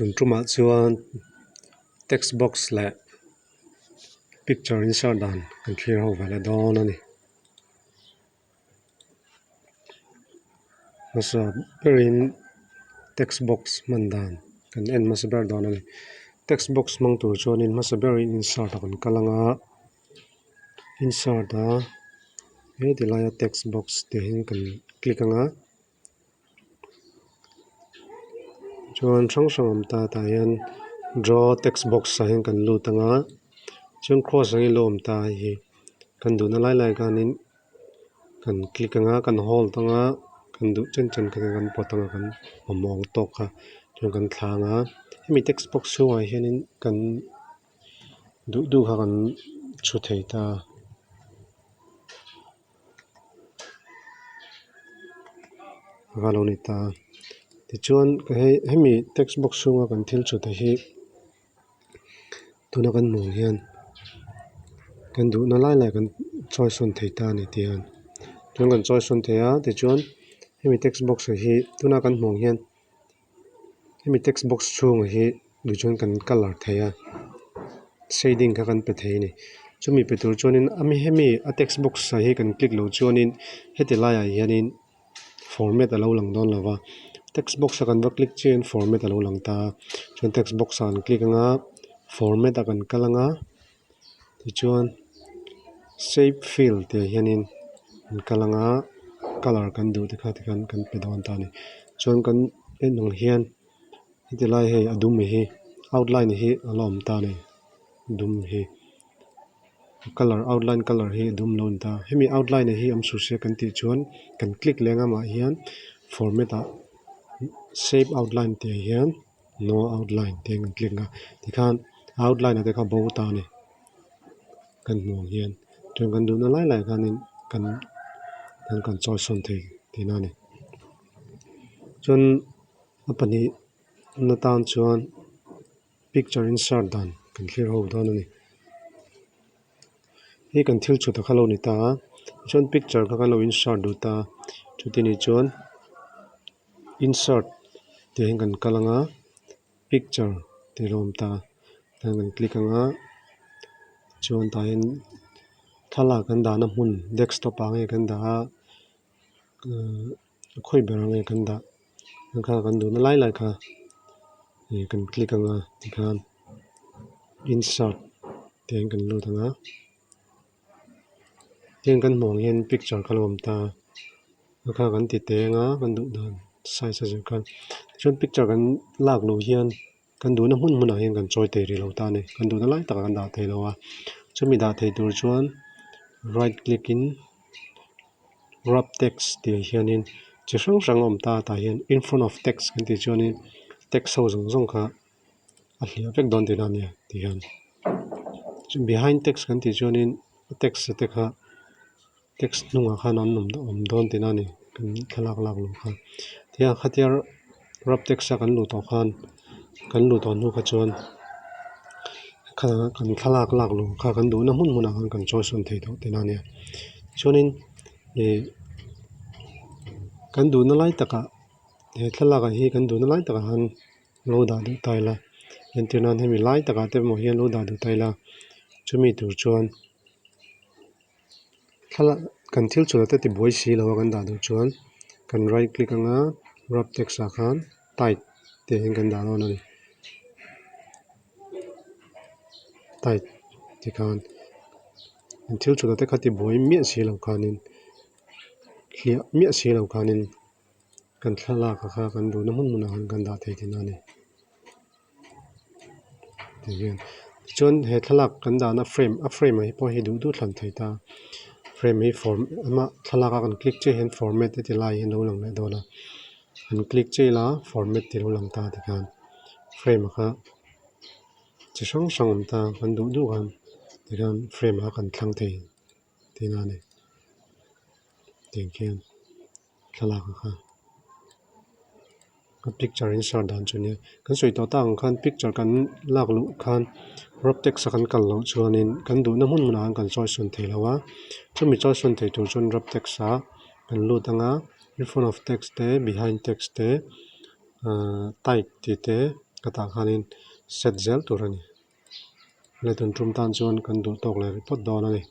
tun truma chuan text box le picture insert dan kan thlir ho vele dawn ani masa berin text box man dan kan en masa ber dawn ani text box mang tur chuan in masa berin insert kan kalanga insert a he tilaya text box te hin kan click anga chuan hrang ta hian draw text box a hin kan lut anga chuan cross angin lo ta hi kan du na lai kanin kan click anga kan hold anga kan du chen kan pot anga kan mong tok kha chuan kan thlanga hemi text box chuang ah hianin kan du kha kan thu thei ta galoni ta ti chuan hemi text box chunga kan thil chu te hi tuna kan mu hian kan du na lai kan choice on thei ta ni tian chuan kan choice on thei a ti chuan hemi text box hi tuna kan mu hian hemi text box chunga hi du chuan kan color thei a shading kha kan pe thei ni chumi pe tur chuan in hemi a text box hi kan click lo chuan in heti lai ah hianin format alo lang dawn lova text box kan va click chen format alo lang ta chuan text box an click anga format kan kalanga ti chuan shape fill te hianin kan kalanga color kan du te kha ti kan pe dawn ta ni chuan kan enang hian heti lai hei adum hi outline hi alom ta ni dum hi color outline color hi dum lon ta hemi outline hi am su se kan ti chuan kan click lenga ma hian format a shape outline te hian no outline te kan click nga ti khan outline te kha bo ta ni kan mu hian chuan kan du na lai khanin kan choice on thei ti na ni chuan apani na tan chuan picture insert dan kan thlir ho dawn ani hi kan thil chu ta khalo ni ta chuan picture kha kan lo insert du ta chuti ni chuan insert te hin kan kalanga picture te lom ta tan kan click anga chuan ta hin thala kan da na hmun desktop ange kan da khoi ber ange kan da kha kan du na lai kha kan click anga ti khan insert te hin kan lut anga tin kan mong hian picture khalom ta kha kan ti te nga kan du dan size a kan chuan picture kan lak lo hian kan du na hmun hian kan choi te ri lo ta ni kan du na lai taka kan da thei lo a chumi da thei tur chuan right click in wrap text te hianin chi hrang om ta hian in front of text kan ti chuan in text ho zong kha a hlia vek dawn ti na ni ti hian behind text kan ti chuan in text te kha text nunga khan an om dawn ti na ni kan thalak lak lo kha tia khatiar wrap text a kan lu to khan kan lu to nu kha chuan kan thalak lak lo kha kan du na hmun a kan choice on thei do ti na ni chuanin kan du na lai taka he thalaka hi kan du na lai taka han lo da du taila internet hemi lai taka te mo hian lo da du taila chumi tur chuan thala kan thil chula te ti boi si lo kan da du chuan kan right click anga wrap text a khan type te hin kan da lo ni type ti khan kan thil chula te khati boi mi si lo khanin hlia mi si lo khanin kan thalaka kha kan du na hmun han kan da thei tin ani ti hian chuan he thalak kan da na frame hi po hi du thlan thei ta frame hi form ama thalaka kan click che hen format te lai hin lo lang le dona kan click che la format ti lo lang ta ti khan frame kha chi hrang om ta kan du khan ti khan frame a kan thlang thei ti na ni ti khian thalaka kha picture insert dan chune kan soi to tang khan picture kan lak lu khan wrap text kan kal lo chuanin kan du na hmun an kan choice on thei lawa chumi choice on thei tur chun wrap text a kan lut anga in front of text te behind text te type ti te kata khanin set zel tur ani le tun tum tan chuan kan duh tawk le report dawn ani